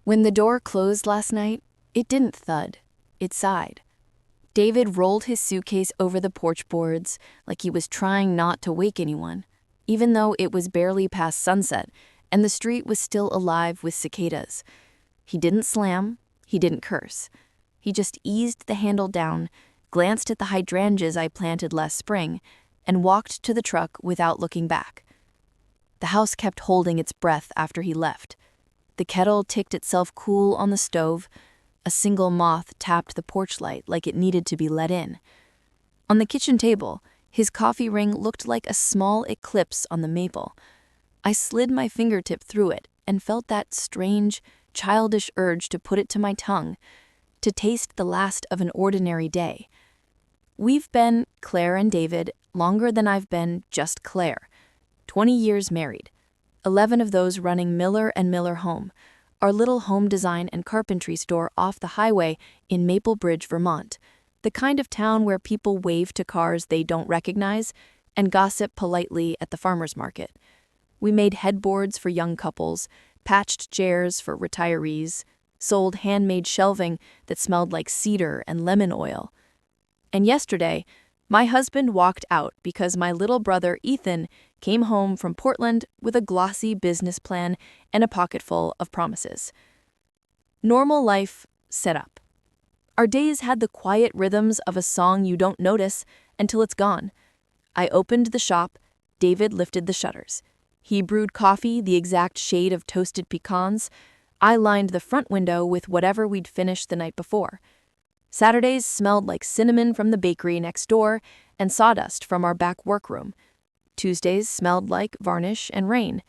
When the door closed last night, it didn't thud, it sighed. David rolled his suitcase over the porch boards like he was trying not to wake anyone, even though it was barely past sunset and the street was still alive with cicadas. He didn't slam, he didn't curse. He just eased the handle down, glanced at the hydrangeas I planted last spring, and walked to the truck without looking back. The house kept holding its breath after he left. The kettle ticked itself cool on the stove. A single moth tapped the porch light like it needed to be let in. On the kitchen table, his coffee ring looked like a small eclipse on the maple. I slid my fingertip through it and felt that strange, childish urge to put it to my tongue, to taste the last of an ordinary day. We've been, Claire and David, longer than I've been just Claire. 20 years married. 11 of those running Miller & Miller Home, our little home design and carpentry store off the highway in Maple Bridge, Vermont, the kind of town where people wave to cars they don't recognize and gossip politely at the farmer's market. We made headboards for young couples, patched chairs for retirees, sold handmade shelving that smelled like cedar and lemon oil. And yesterday, my husband walked out because my little brother Ethan came home from Portland with a glossy business plan and a pocketful of promises. Normal life set up. Our days had the quiet rhythms of a song you don't notice until it's gone. I opened the shop, David lifted the shutters. He brewed coffee the exact shade of toasted pecans. I lined the front window with whatever we'd finished the night before. Saturdays smelled like cinnamon from the bakery next door and sawdust from our back workroom. Tuesdays smelled like varnish and rain.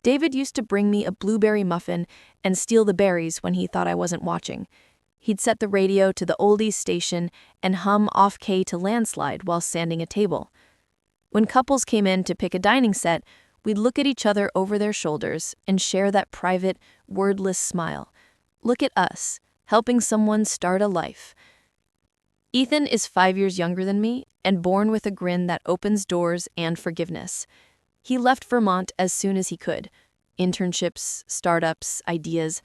David used to bring me a blueberry muffin and steal the berries when he thought I wasn't watching. He'd set the radio to the oldies station and hum off-key to Landslide while sanding a table. When couples came in to pick a dining set, we'd look at each other over their shoulders and share that private, wordless smile. Look at us, helping someone start a life. Ethan is 5 years younger than me and born with a grin that opens doors and forgiveness. He left Vermont as soon as he could. Internships, startups, ideas.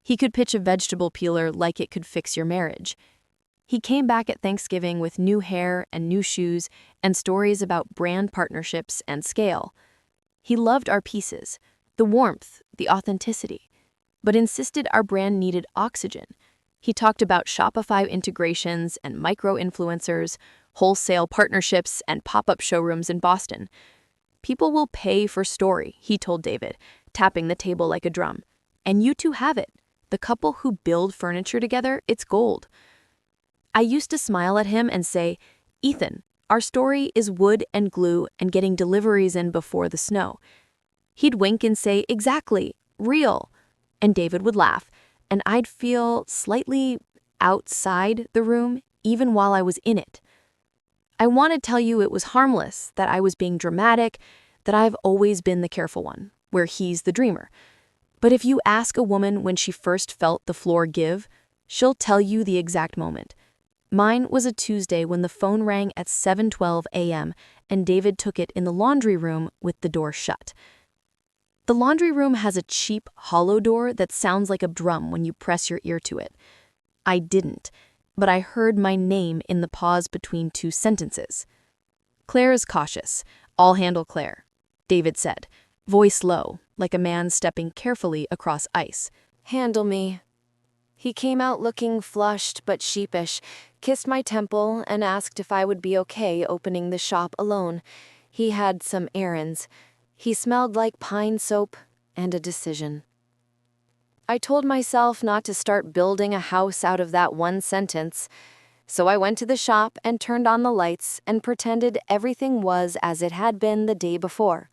He could pitch a vegetable peeler like it could fix your marriage. He came back at Thanksgiving with new hair and new shoes and stories about brand partnerships and scale. He loved our pieces, the warmth, the authenticity, but insisted our brand needed oxygen. He talked about Shopify integrations and micro-influencers, wholesale partnerships, and pop-up showrooms in Boston. People will pay for story, he told David, tapping the table like a drum. And you two have it. The couple who build furniture together, it's gold. I used to smile at him and say, Ethan, our story is wood and glue and getting deliveries in before the snow. He'd wink and say, exactly, real. And David would laugh, and I'd feel slightly outside the room even while I was in it. I want to tell you it was harmless, that I was being dramatic, that I've always been the careful one, where he's the dreamer. But if you ask a woman when she first felt the floor give, she'll tell you the exact moment. Mine was a Tuesday when the phone rang at 7:12 a.m. and David took it in the laundry room with the door shut. The laundry room has a cheap, hollow door that sounds like a drum when you press your ear to it. I didn't, but I heard my name in the pause between two sentences. Claire is cautious. I'll handle Claire, David said, voice low, like a man stepping carefully across ice. Handle me. He came out looking flushed but sheepish, kissed my temple, and asked if I would be okay opening the shop alone. He had some errands. He smelled like pine soap and a decision. I told myself not to start building a house out of that one sentence, so I went to the shop and turned on the lights and pretended everything was as it had been the day before.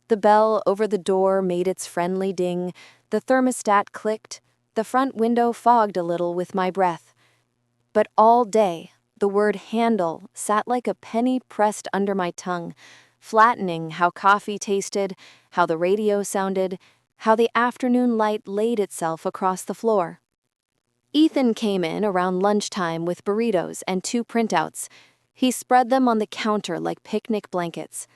The bell over the door made its friendly ding, the thermostat clicked, the front window fogged a little with my breath. But all day, the word handle sat like a penny pressed under my tongue, flattening how coffee tasted, how the radio sounded, how the afternoon light laid itself across the floor. Ethan came in around lunchtime with burritos and 2 printouts. He spread them on the counter like picnic blankets.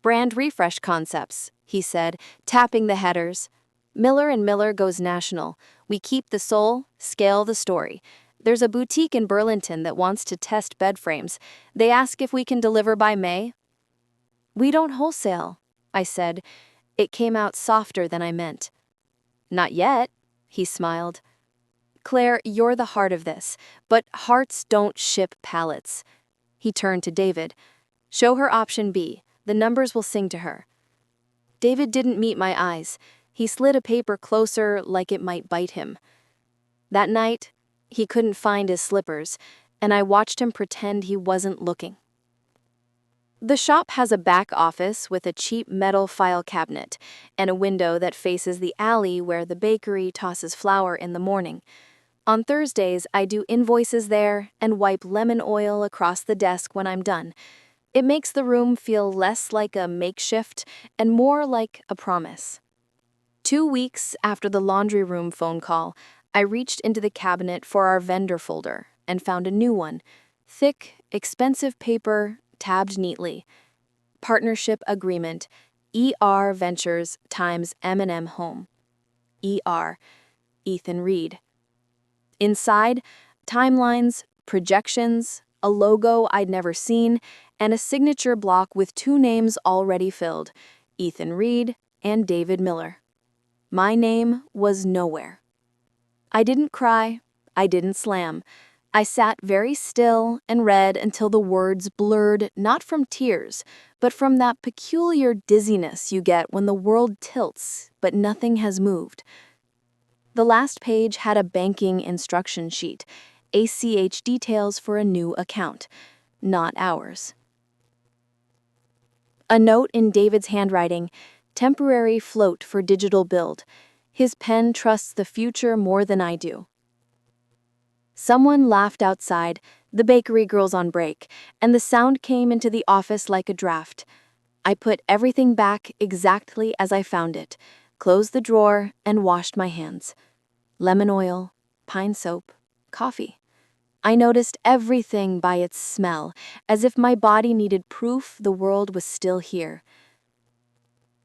Brand refresh concepts, he said, tapping the headers. Miller and Miller goes national. We keep the soul, scale the story. There's a boutique in Burlington that wants to test bed frames. They ask if we can deliver by May. We don't wholesale, I said. It came out softer than I meant. Not yet, he smiled. Claire, you're the heart of this, but hearts don't ship pallets. He turned to David. Show her option B. The numbers will sing to her. David didn't meet my eyes. He slid a paper closer like it might bite him. That night, he couldn't find his slippers, and I watched him pretend he wasn't looking. The shop has a back office with a cheap metal file cabinet and a window that faces the alley where the bakery tosses flour in the morning. On Thursdays, I do invoices there and wipe lemon oil across the desk when I'm done. It makes the room feel less like a makeshift and more like a promise. 2 weeks after the laundry room phone call, I reached into the cabinet for our vendor folder and found a new one. Thick, expensive paper, tabbed neatly. Partnership Agreement, ER Ventures times M&M Home. ER, Ethan Reed. Inside, timelines, projections, a logo I'd never seen, and a signature block with 2 names already filled, Ethan Reed and David Miller. My name was nowhere. I didn't cry, I didn't slam. I sat very still and read until the words blurred not from tears, but from that peculiar dizziness you get when the world tilts, but nothing has moved. The last page had a banking instruction sheet, ACH details for a new account, not ours. A note in David's handwriting, temporary float for digital build. His pen trusts the future more than I do. Someone laughed outside, the bakery girls on break, and the sound came into the office like a draft. I put everything back exactly as I found it, closed the drawer, and washed my hands. Lemon oil, pine soap, coffee. I noticed everything by its smell, as if my body needed proof the world was still here.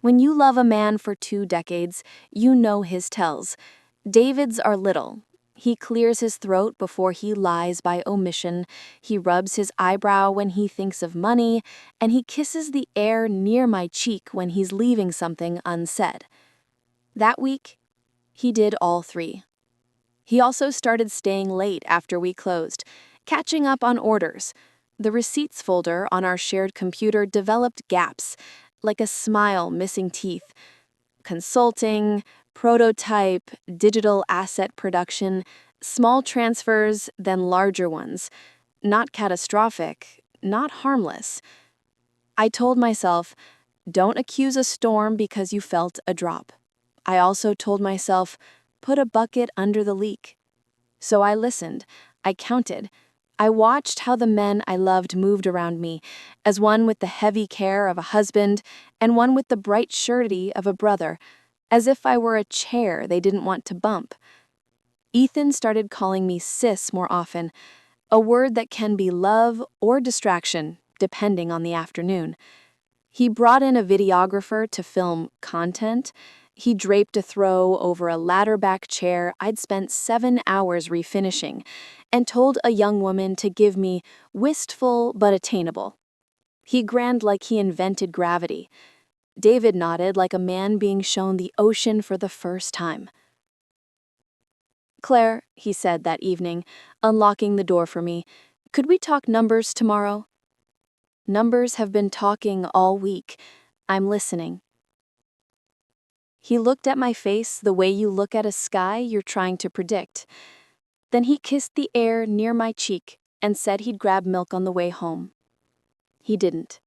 When you love a man for 2 decades, you know his tells. David's are little. He clears his throat before he lies by omission, he rubs his eyebrow when he thinks of money, and he kisses the air near my cheek when he's leaving something unsaid. That week, he did all 3. He also started staying late after we closed, catching up on orders. The receipts folder on our shared computer developed gaps, like a smile missing teeth. Consulting, prototype, digital asset production, small transfers, then larger ones. Not catastrophic, not harmless. I told myself, don't accuse a storm because you felt a drop. I also told myself, put a bucket under the leak. So I listened, I counted. I watched how the men I loved moved around me, as one with the heavy care of a husband and one with the bright surety of a brother, as if I were a chair they didn't want to bump. Ethan started calling me sis more often, a word that can be love or distraction, depending on the afternoon. He brought in a videographer to film content. He draped a throw over a ladder-back chair I'd spent 7 hours refinishing, and told a young woman to give me wistful but attainable. He grinned like he invented gravity. David nodded like a man being shown the ocean for the first time. Claire, he said that evening, unlocking the door for me, could we talk numbers tomorrow? Numbers have been talking all week. I'm listening. He looked at my face the way you look at a sky you're trying to predict. Then he kissed the air near my cheek and said he'd grab milk on the way home. He didn't.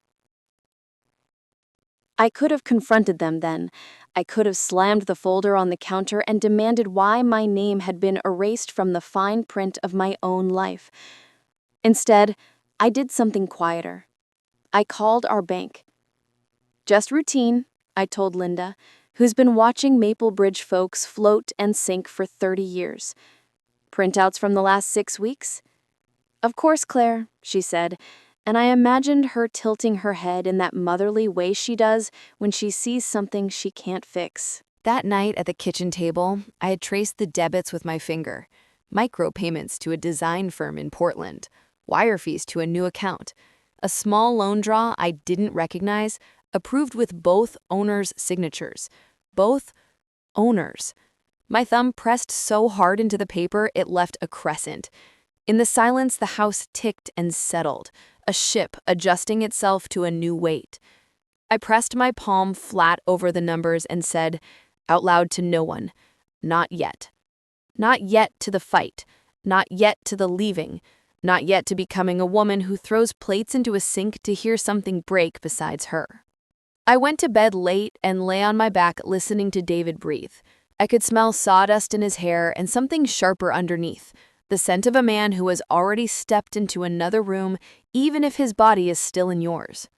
I could have confronted them then. I could have slammed the folder on the counter and demanded why my name had been erased from the fine print of my own life. Instead, I did something quieter. I called our bank. Just routine, I told Linda, who's been watching Maple Bridge folks float and sink for 30 years. Printouts from the last 6 weeks? Of course, Claire, she said, and I imagined her tilting her head in that motherly way she does when she sees something she can't fix. That night at the kitchen table, I had traced the debits with my finger. Micropayments to a design firm in Portland. Wire fees to a new account. A small loan draw I didn't recognize, approved with both owners' signatures. Both owners. My thumb pressed so hard into the paper it left a crescent. In the silence, the house ticked and settled, a ship adjusting itself to a new weight. I pressed my palm flat over the numbers and said, out loud to no one, not yet. Not yet to the fight. Not yet to the leaving. Not yet to becoming a woman who throws plates into a sink to hear something break besides her. I went to bed late and lay on my back listening to David breathe. I could smell sawdust in his hair and something sharper underneath, the scent of a man who has already stepped into another room, even if his body is still in yours.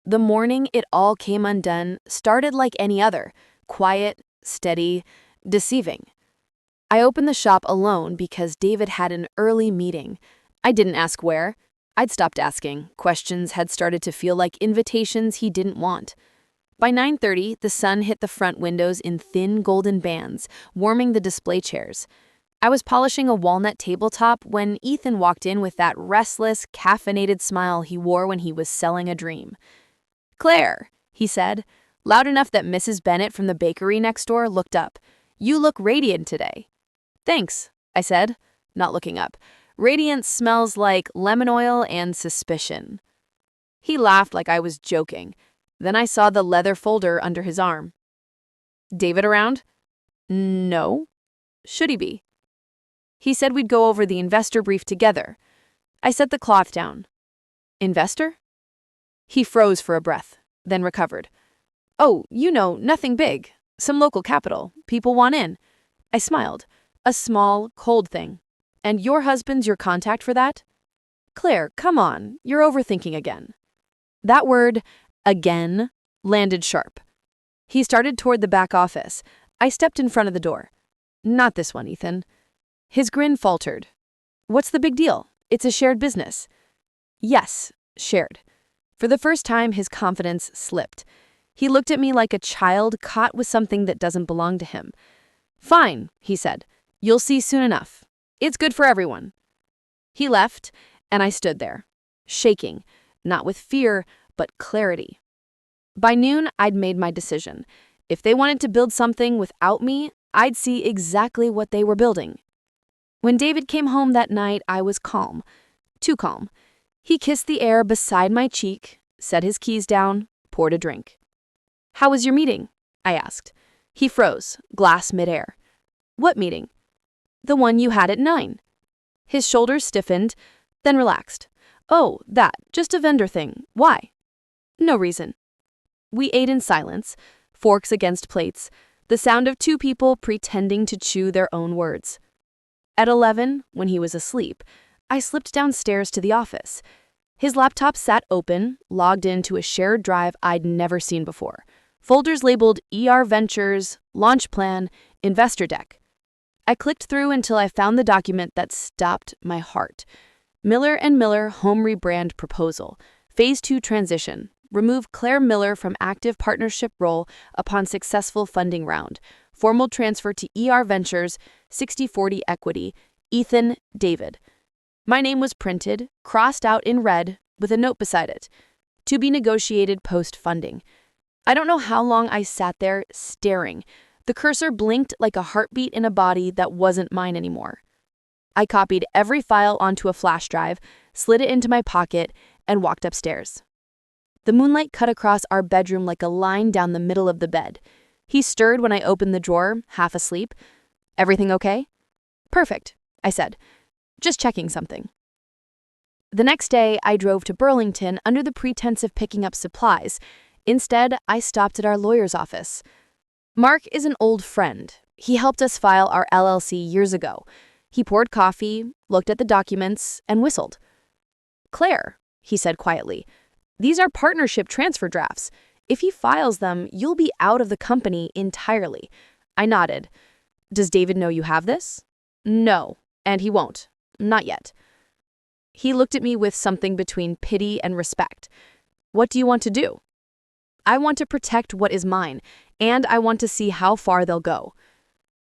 The morning it all came undone started like any other, quiet, steady, deceiving. I opened the shop alone because David had an early meeting. I didn't ask where. I'd stopped asking. Questions had started to feel like invitations he didn't want. By 9:30, the sun hit the front windows in thin golden bands, warming the display chairs. I was polishing a walnut tabletop when Ethan walked in with that restless, caffeinated smile he wore when he was selling a dream. "Claire," he said, loud enough that Mrs. Bennett from the bakery next door looked up. "You look radiant today." "Thanks," I said, not looking up. "Radiance smells like lemon oil and suspicion." He laughed like I was joking. Then I saw the leather folder under his arm. "David around?" "No. Should he be?" "He said we'd go over the investor brief together." I set the cloth down. "Investor?" He froze for a breath, then recovered. "Oh, nothing big. Some local capital. People want in." I smiled. "A small, cold thing. And your husband's your contact for that?" "Claire, come on. You're overthinking again." That word, again, landed sharp. He started toward the back office. I stepped in front of the door. "Not this one, Ethan." His grin faltered. "What's the big deal? It's a shared business." "Yes, shared." For the first time, his confidence slipped. He looked at me like a child caught with something that doesn't belong to him. "Fine," he said. "You'll see soon enough. It's good for everyone." He left, and I stood there, shaking, not with fear, but clarity. By noon, I'd made my decision. If they wanted to build something without me, I'd see exactly what they were building. When David came home that night, I was calm. Too calm. He kissed the air beside my cheek, set his keys down, poured a drink. "How was your meeting?" I asked. He froze, glass midair. "What meeting?" "The one you had at 9. His shoulders stiffened, then relaxed. "Oh, that, just a vendor thing. Why?" "No reason." We ate in silence, forks against plates, the sound of two people pretending to chew their own words. At 11, when he was asleep, I slipped downstairs to the office. His laptop sat open, logged into a shared drive I'd never seen before. Folders labeled ER Ventures, Launch Plan, Investor Deck. I clicked through until I found the document that stopped my heart. Miller & Miller Home Rebrand Proposal. Phase 2 Transition. Remove Claire Miller from active partnership role upon successful funding round. Formal transfer to ER Ventures, 60/40 equity. Ethan, David. My name was printed, crossed out in red, with a note beside it. To be negotiated post-funding. I don't know how long I sat there, staring. The cursor blinked like a heartbeat in a body that wasn't mine anymore. I copied every file onto a flash drive, slid it into my pocket, and walked upstairs. The moonlight cut across our bedroom like a line down the middle of the bed. He stirred when I opened the drawer, half asleep. "Everything okay?" "Perfect," I said. "Just checking something." The next day, I drove to Burlington under the pretense of picking up supplies. Instead, I stopped at our lawyer's office. Mark is an old friend. He helped us file our LLC years ago. He poured coffee, looked at the documents, and whistled. "Claire," he said quietly, "these are partnership transfer drafts. If he files them, you'll be out of the company entirely." I nodded. "Does David know you have this?" "No, and he won't. Not yet." He looked at me with something between pity and respect. "What do you want to do?" "I want to protect what is mine. and I want to see how far they'll go.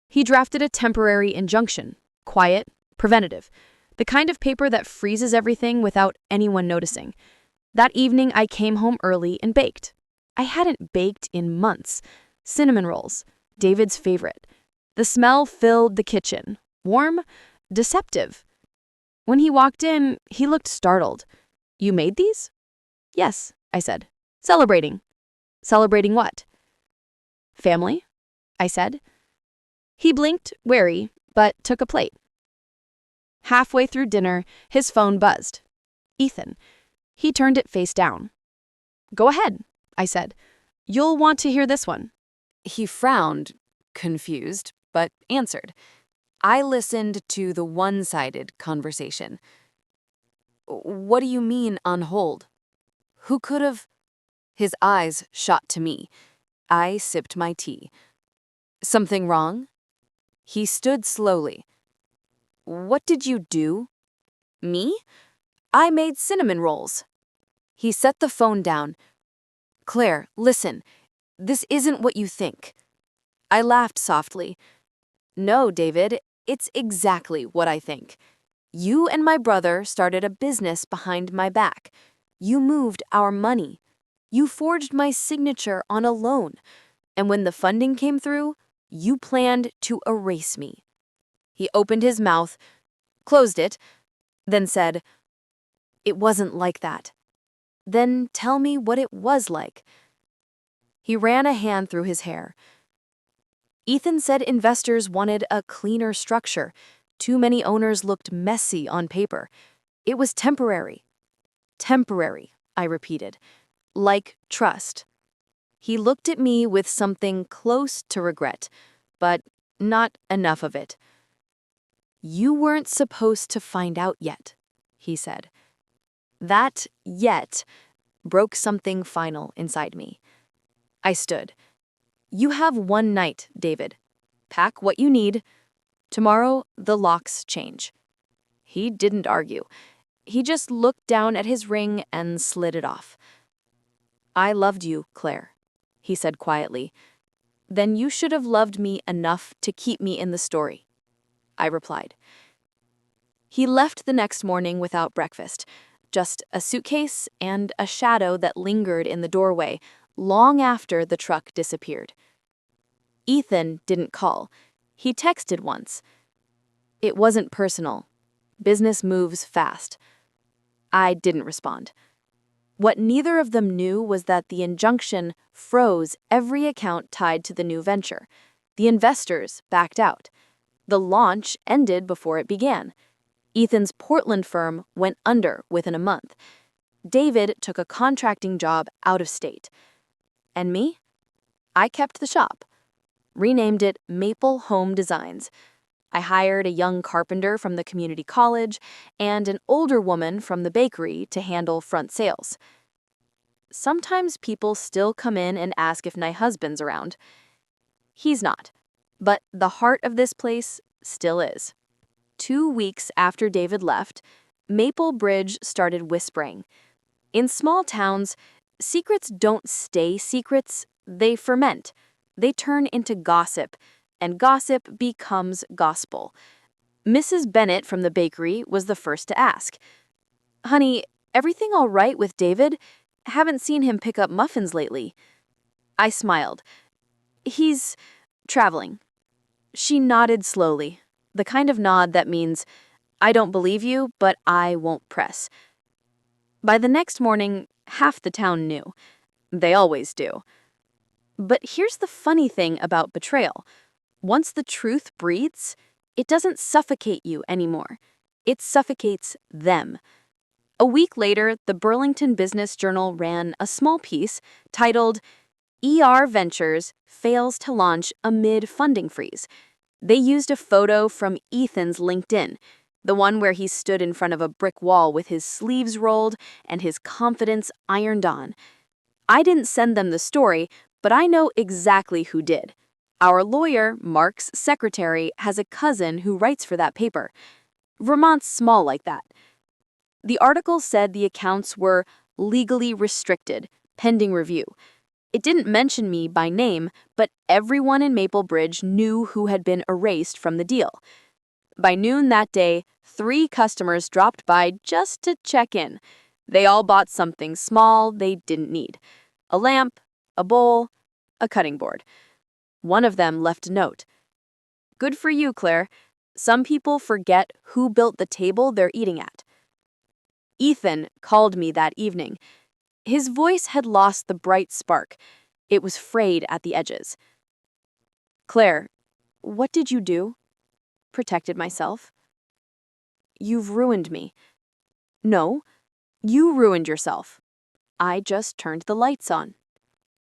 He drafted a temporary injunction, quiet, preventative, the kind of paper that freezes everything without anyone noticing. That evening, I came home early and baked. I hadn't baked in months. Cinnamon rolls, David's favorite. The smell filled the kitchen, warm, deceptive. When he walked in, he looked startled. "You made these?" "Yes," I said. "Celebrating." "Celebrating what?" "Family," I said. He blinked, wary, but took a plate. Halfway through dinner, his phone buzzed. Ethan. He turned it face down. "Go ahead," I said. "You'll want to hear this one." He frowned, confused, but answered. I listened to the one-sided conversation. "What do you mean on hold? Who could have—" His eyes shot to me. I sipped my tea. "Something wrong?" He stood slowly. "What did you do?" "Me? I made cinnamon rolls." He set the phone down. "Claire, listen. This isn't what you think." I laughed softly. "No, David, it's exactly what I think. You and my brother started a business behind my back. You moved our money. You forged my signature on a loan. And when the funding came through, you planned to erase me." He opened his mouth, closed it, then said, "It wasn't like that." "Then tell me what it was like." He ran a hand through his hair. "Ethan said investors wanted a cleaner structure. Too many owners looked messy on paper. It was temporary." "Temporary," I repeated. "Like trust." He looked at me with something close to regret, but not enough of it. "You weren't supposed to find out yet," he said. That "yet" broke something final inside me. I stood. "You have one night, David. Pack what you need. Tomorrow, the locks change." He didn't argue. He just looked down at his ring and slid it off. "I loved you, Claire," he said quietly. "Then you should have loved me enough to keep me in the story," I replied. He left the next morning without breakfast, just a suitcase and a shadow that lingered in the doorway long after the truck disappeared. Ethan didn't call. He texted once. It wasn't personal. Business moves fast. I didn't respond. What neither of them knew was that the injunction froze every account tied to the new venture. The investors backed out. The launch ended before it began. Ethan's Portland firm went under within a month. David took a contracting job out of state. And me? I kept the shop. Renamed it Maple Home Designs. I hired a young carpenter from the community college and an older woman from the bakery to handle front sales. Sometimes people still come in and ask if my husband's around. He's not, but the heart of this place still is. 2 weeks after David left, Maple Bridge started whispering. In small towns, secrets don't stay secrets, they ferment. They turn into gossip, and gossip becomes gospel. Mrs. Bennett from the bakery was the first to ask. "Honey, everything all right with David? Haven't seen him pick up muffins lately." I smiled. "He's traveling." She nodded slowly, the kind of nod that means, "I don't believe you, but I won't press." By the next morning, half the town knew. They always do. But here's the funny thing about betrayal. Once the truth breathes, it doesn't suffocate you anymore. It suffocates them. A week later, the Burlington Business Journal ran a small piece titled, "ER Ventures Fails to Launch Amid Funding Freeze." They used a photo from Ethan's LinkedIn, the one where he stood in front of a brick wall with his sleeves rolled and his confidence ironed on. I didn't send them the story, but I know exactly who did. Our lawyer, Mark's secretary, has a cousin who writes for that paper. Vermont's small like that. The article said the accounts were legally restricted, pending review. It didn't mention me by name, but everyone in Maplebridge knew who had been erased from the deal. By noon that day, 3 customers dropped by just to check in. They all bought something small they didn't need: a lamp, a bowl, a cutting board. One of them left a note. "Good for you, Claire. Some people forget who built the table they're eating at." Ethan called me that evening. His voice had lost the bright spark. It was frayed at the edges. "Claire, what did you do?" "Protected myself." "You've ruined me." "No, you ruined yourself." "I just turned the lights on."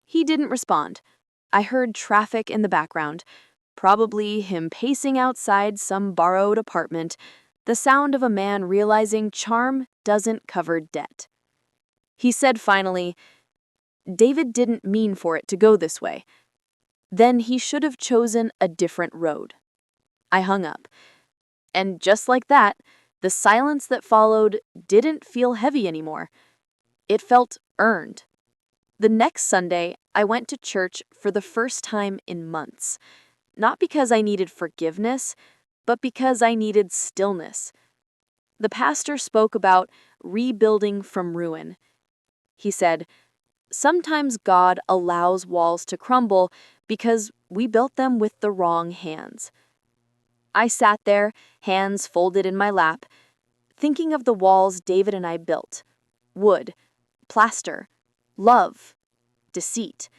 He didn't respond. I heard traffic in the background, probably him pacing outside some borrowed apartment, the sound of a man realizing charm doesn't cover debt. He said finally, "David didn't mean for it to go this way. Then he should have chosen a different road." I hung up. And just like that, the silence that followed didn't feel heavy anymore. It felt earned. The next Sunday, I went to church for the first time in months. Not because I needed forgiveness, but because I needed stillness. The pastor spoke about rebuilding from ruin. He said, "Sometimes God allows walls to crumble because we built them with the wrong hands." I sat there, hands folded in my lap, thinking of the walls David and I built: wood, plaster, love, deceit.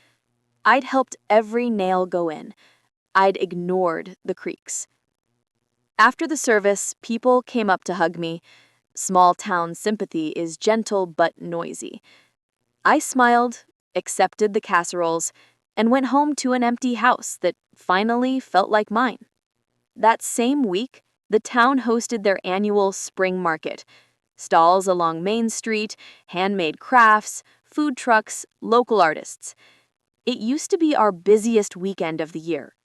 I'd helped every nail go in. I'd ignored the creaks. After the service, people came up to hug me. Small town sympathy is gentle but noisy. I smiled, accepted the casseroles, and went home to an empty house that finally felt like mine. That same week, the town hosted their annual spring market. Stalls along Main Street, handmade crafts, food trucks, local artists. It used to be our busiest weekend of the year.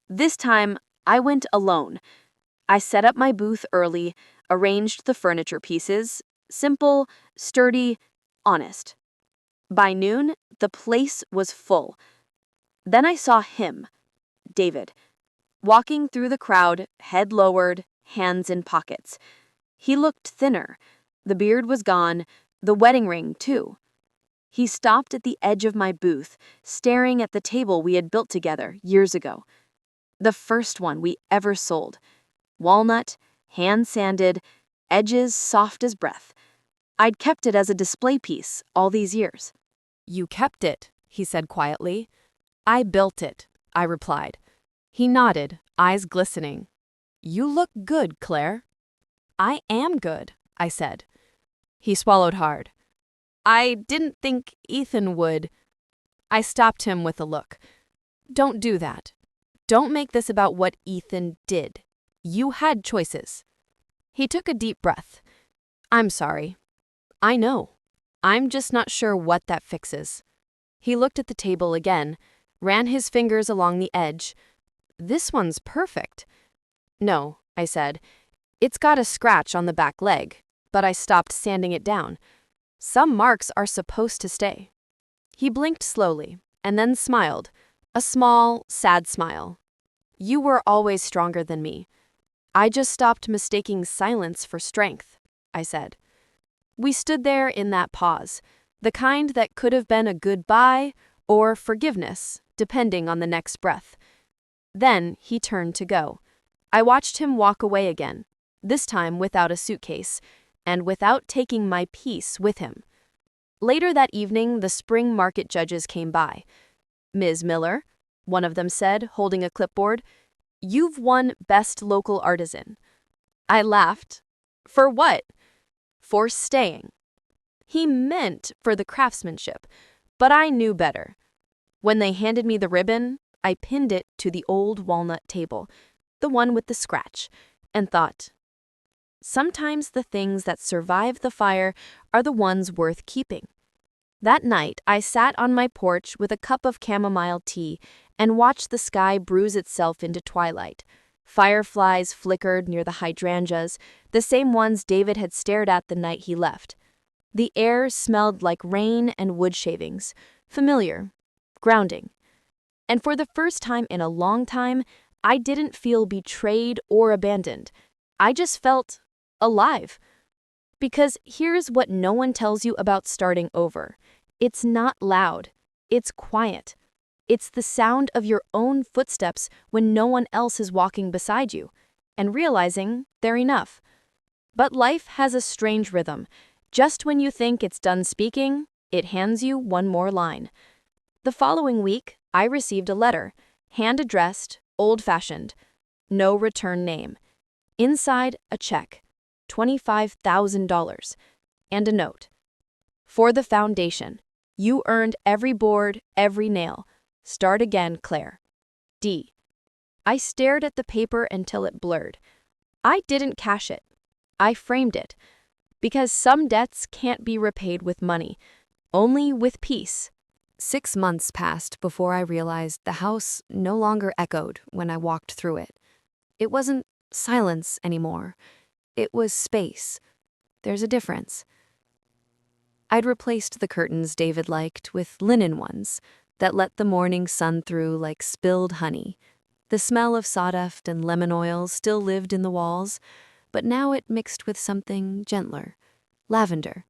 This time, I went alone. I set up my booth early, arranged the furniture pieces, simple, sturdy, honest. By noon, the place was full. Then I saw him, David, walking through the crowd, head lowered, hands in pockets. He looked thinner. The beard was gone, the wedding ring, too. He stopped at the edge of my booth, staring at the table we had built together years ago. The first one we ever sold. Walnut, hand-sanded, edges soft as breath. I'd kept it as a display piece all these years. "You kept it," he said quietly. "I built it," I replied. He nodded, eyes glistening. "You look good, Claire." "I am good," I said. He swallowed hard. "I didn't think Ethan would." I stopped him with a look. "Don't do that. Don't make this about what Ethan did. You had choices." He took a deep breath. "I'm sorry. I know. I'm just not sure what that fixes." He looked at the table again, ran his fingers along the edge. "This one's perfect." "No," I said. "It's got a scratch on the back leg," but I stopped sanding it down. "Some marks are supposed to stay." He blinked slowly, and then smiled, a small, sad smile. "You were always stronger than me. I just stopped mistaking silence for strength," I said. We stood there in that pause, the kind that could have been a goodbye or forgiveness, depending on the next breath. Then he turned to go. I watched him walk away again, this time without a suitcase, and without taking my piece with him. Later that evening, the spring market judges came by. "Ms. Miller," one of them said, holding a clipboard, "you've won Best Local Artisan." I laughed. "For what?" "For staying." He meant for the craftsmanship, but I knew better. When they handed me the ribbon, I pinned it to the old walnut table, the one with the scratch, and thought, sometimes the things that survive the fire are the ones worth keeping. That night, I sat on my porch with a cup of chamomile tea and watched the sky bruise itself into twilight. Fireflies flickered near the hydrangeas, the same ones David had stared at the night he left. The air smelled like rain and wood shavings, familiar, grounding. And for the first time in a long time, I didn't feel betrayed or abandoned. I just felt alive. Because here's what no one tells you about starting over. It's not loud. It's quiet. It's the sound of your own footsteps when no one else is walking beside you, and realizing they're enough. But life has a strange rhythm. Just when you think it's done speaking, it hands you one more line. The following week, I received a letter, hand-addressed, old-fashioned, no return name. Inside, a check, $25,000, and a note. For the foundation, you earned every board, every nail. Start again, Claire. D. I stared at the paper until it blurred. I didn't cash it. I framed it. Because some debts can't be repaid with money, only with peace. 6 months passed before I realized the house no longer echoed when I walked through it. It wasn't silence anymore. It was space. There's a difference. I'd replaced the curtains David liked with linen ones that let the morning sun through like spilled honey. The smell of sawdust and lemon oil still lived in the walls, but now it mixed with something gentler. Lavender.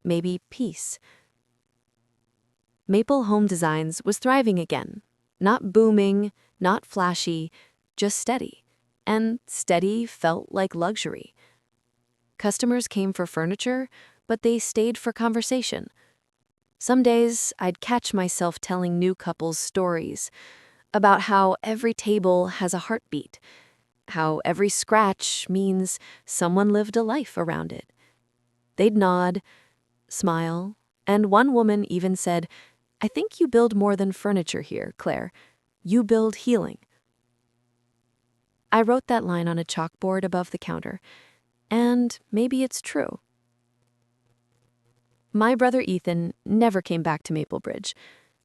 Maybe peace. Maple Home Designs was thriving again. Not booming, not flashy, just steady. And steady felt like luxury. Customers came for furniture, but they stayed for conversation. Some days, I'd catch myself telling new couples stories about how every table has a heartbeat, how every scratch means someone lived a life around it. They'd nod, smile, and one woman even said, "I think you build more than furniture here, Claire. You build healing." I wrote that line on a chalkboard above the counter, and maybe it's true. My brother Ethan never came back to Maplebridge.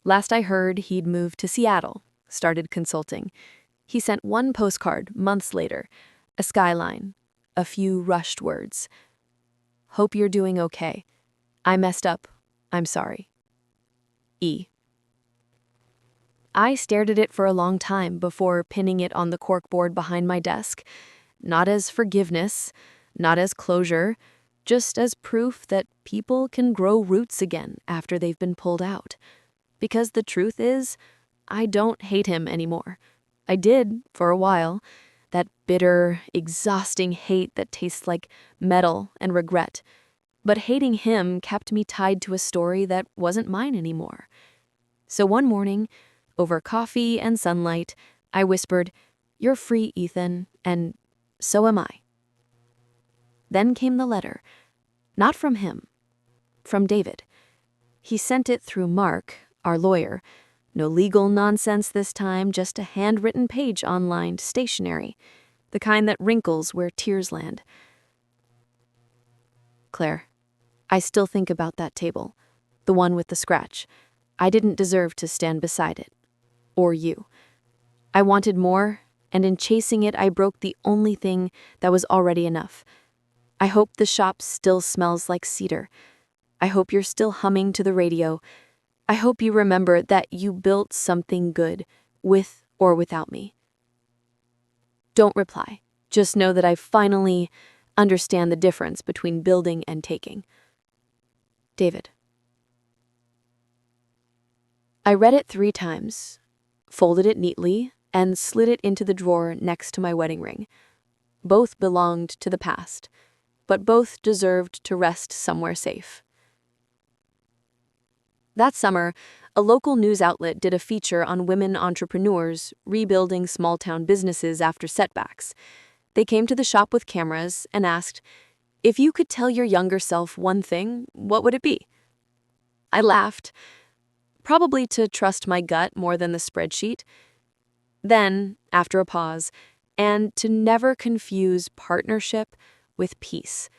Last I heard, he'd moved to Seattle, started consulting. He sent one postcard months later, a skyline, a few rushed words. "Hope you're doing okay. I messed up. I'm sorry. E." I stared at it for a long time before pinning it on the corkboard behind my desk, not as forgiveness, not as closure, just as proof that people can grow roots again after they've been pulled out. Because the truth is, I don't hate him anymore. I did for a while. That bitter, exhausting hate that tastes like metal and regret. But hating him kept me tied to a story that wasn't mine anymore. So one morning, over coffee and sunlight, I whispered, "You're free, Ethan, and so am I." Then came the letter. Not from him. From David. He sent it through Mark, our lawyer. No legal nonsense this time, just a handwritten page online, stationery. The kind that wrinkles where tears land. "Claire, I still think about that table. The one with the scratch. I didn't deserve to stand beside it. Or you. I wanted more, and in chasing it, I broke the only thing that was already enough. I hope the shop still smells like cedar. I hope you're still humming to the radio. I hope you remember that you built something good, with or without me." Don't reply. Just know that I finally understand the difference between building and taking. David. I read it 3 times, folded it neatly, and slid it into the drawer next to my wedding ring. Both belonged to the past, but both deserved to rest somewhere safe. That summer, a local news outlet did a feature on women entrepreneurs rebuilding small-town businesses after setbacks. They came to the shop with cameras and asked, "If you could tell your younger self one thing, what would it be?" I laughed, probably to trust my gut more than the spreadsheet. Then, after a pause, and to never confuse partnership with peace.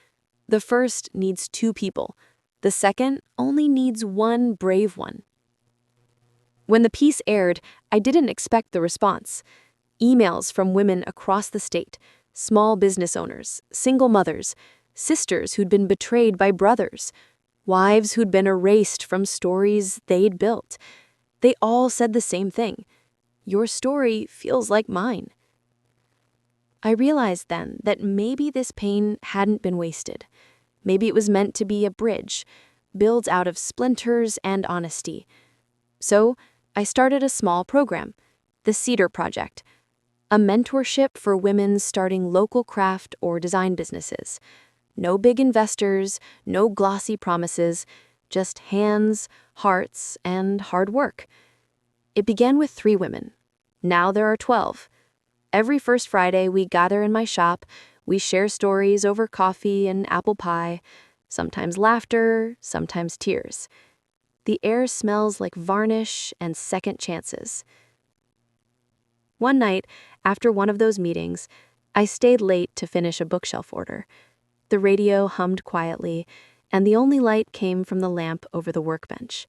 The first needs 2 people. The second only needs 1 brave one. When the piece aired, I didn't expect the response. Emails from women across the state, small business owners, single mothers, sisters who'd been betrayed by brothers, wives who'd been erased from stories they'd built. They all said the same thing. Your story feels like mine. I realized then that maybe this pain hadn't been wasted. Maybe it was meant to be a bridge, built out of splinters and honesty. So I started a small program, the Cedar Project, a mentorship for women starting local craft or design businesses. No big investors, no glossy promises, just hands, hearts, and hard work. It began with 3 women. Now there are 12. Every first Friday, we gather in my shop. We share stories over coffee and apple pie, sometimes laughter, sometimes tears. The air smells like varnish and second chances. One night, after one of those meetings, I stayed late to finish a bookshelf order. The radio hummed quietly, and the only light came from the lamp over the workbench.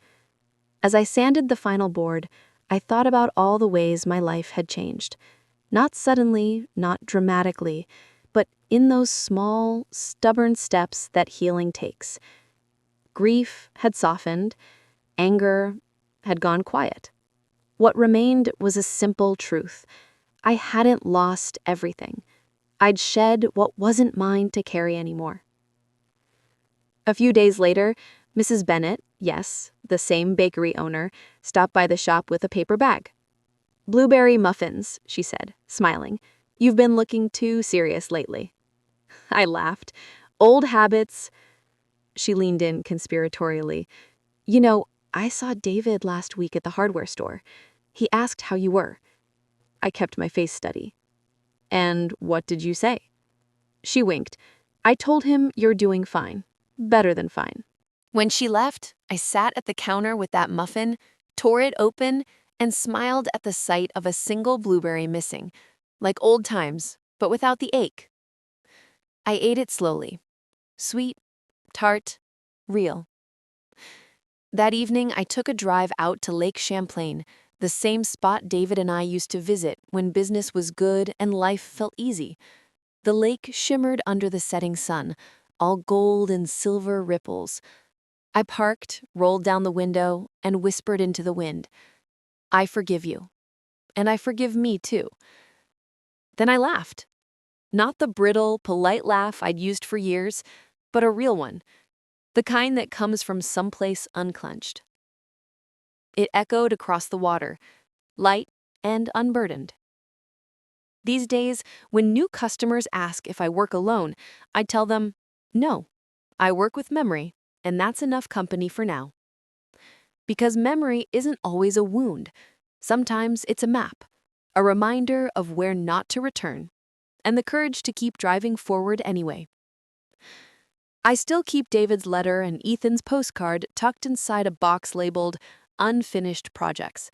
As I sanded the final board, I thought about all the ways my life had changed. Not suddenly, not dramatically, but in those small, stubborn steps that healing takes. Grief had softened, anger had gone quiet. What remained was a simple truth. I hadn't lost everything. I'd shed what wasn't mine to carry anymore. A few days later, Mrs. Bennett, yes, the same bakery owner, stopped by the shop with a paper bag. "Blueberry muffins," she said, smiling. "You've been looking too serious lately." I laughed. "Old habits." She leaned in conspiratorially. "You know, I saw David last week at the hardware store. He asked how you were." I kept my face steady. "And what did you say?" She winked. "I told him you're doing fine. Better than fine." When she left, I sat at the counter with that muffin, tore it open, and smiled at the sight of a single blueberry missing, like old times, but without the ache. I ate it slowly. Sweet, tart, real. That evening, I took a drive out to Lake Champlain, the same spot David and I used to visit when business was good and life felt easy. The lake shimmered under the setting sun, all gold and silver ripples. I parked, rolled down the window, and whispered into the wind, "I forgive you. And I forgive me too." Then I laughed. Not the brittle, polite laugh I'd used for years, but a real one, the kind that comes from someplace unclenched. It echoed across the water, light and unburdened. These days, when new customers ask if I work alone, I tell them, "No, I work with memory, and that's enough company for now." Because memory isn't always a wound. Sometimes it's a map, a reminder of where not to return, and the courage to keep driving forward anyway. I still keep David's letter and Ethan's postcard tucked inside a box labeled Unfinished Projects.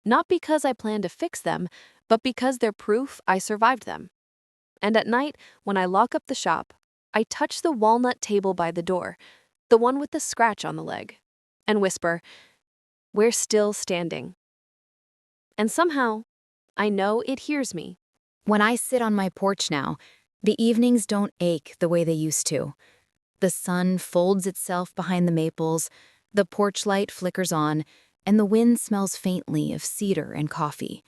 Not because I plan to fix them, but because they're proof I survived them. And at night, when I lock up the shop, I touch the walnut table by the door, the one with the scratch on the leg, and whisper, "We're still standing." And somehow, I know it hears me. When I sit on my porch now, the evenings don't ache the way they used to. The sun folds itself behind the maples, the porch light flickers on, and the wind smells faintly of cedar and coffee.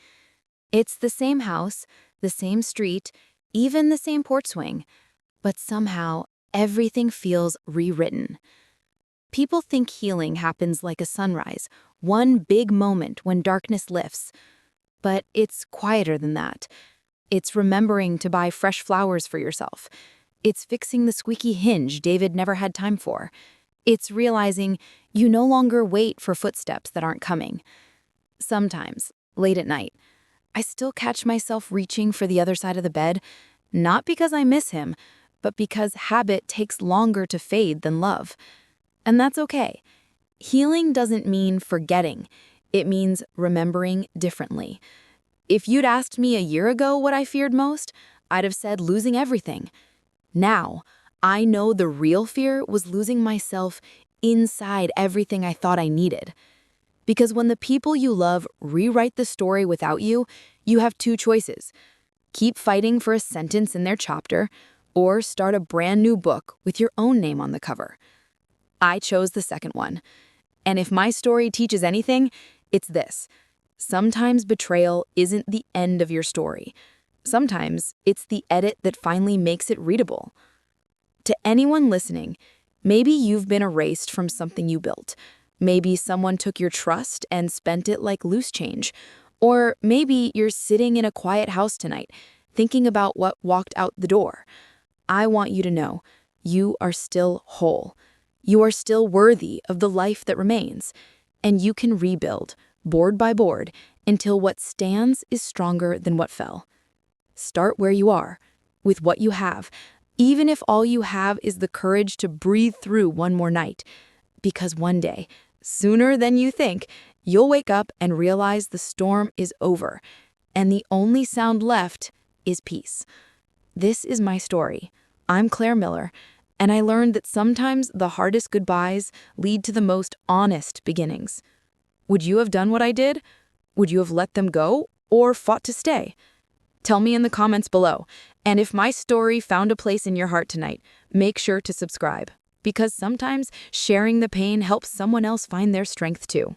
It's the same house, the same street, even the same porch swing, but somehow everything feels rewritten. People think healing happens like a sunrise, one big moment when darkness lifts. But it's quieter than that. It's remembering to buy fresh flowers for yourself. It's fixing the squeaky hinge David never had time for. It's realizing you no longer wait for footsteps that aren't coming. Sometimes, late at night, I still catch myself reaching for the other side of the bed, not because I miss him, but because habit takes longer to fade than love. And that's okay. Healing doesn't mean forgetting. It means remembering differently. If you'd asked me a year ago what I feared most, I'd have said losing everything. Now, I know the real fear was losing myself inside everything I thought I needed. Because when the people you love rewrite the story without you, you have 2 choices. Keep fighting for a sentence in their chapter, or start a brand new book with your own name on the cover. I chose the second one. And if my story teaches anything, It's this. Sometimes betrayal isn't the end of your story. Sometimes it's the edit that finally makes it readable. To anyone listening, maybe you've been erased from something you built. Maybe someone took your trust and spent it like loose change. Or maybe you're sitting in a quiet house tonight, thinking about what walked out the door. I want you to know, you are still whole. You are still worthy of the life that remains. And you can rebuild, board by board, until what stands is stronger than what fell. Start where you are, with what you have, even if all you have is the courage to breathe through one more night. Because one day, sooner than you think, you'll wake up and realize the storm is over, and the only sound left is peace. This is my story. I'm Claire Miller, and I learned that sometimes the hardest goodbyes lead to the most honest beginnings. Would you have done what I did? Would you have let them go or fought to stay? Tell me in the comments below. And if my story found a place in your heart tonight, make sure to subscribe. Because sometimes sharing the pain helps someone else find their strength too.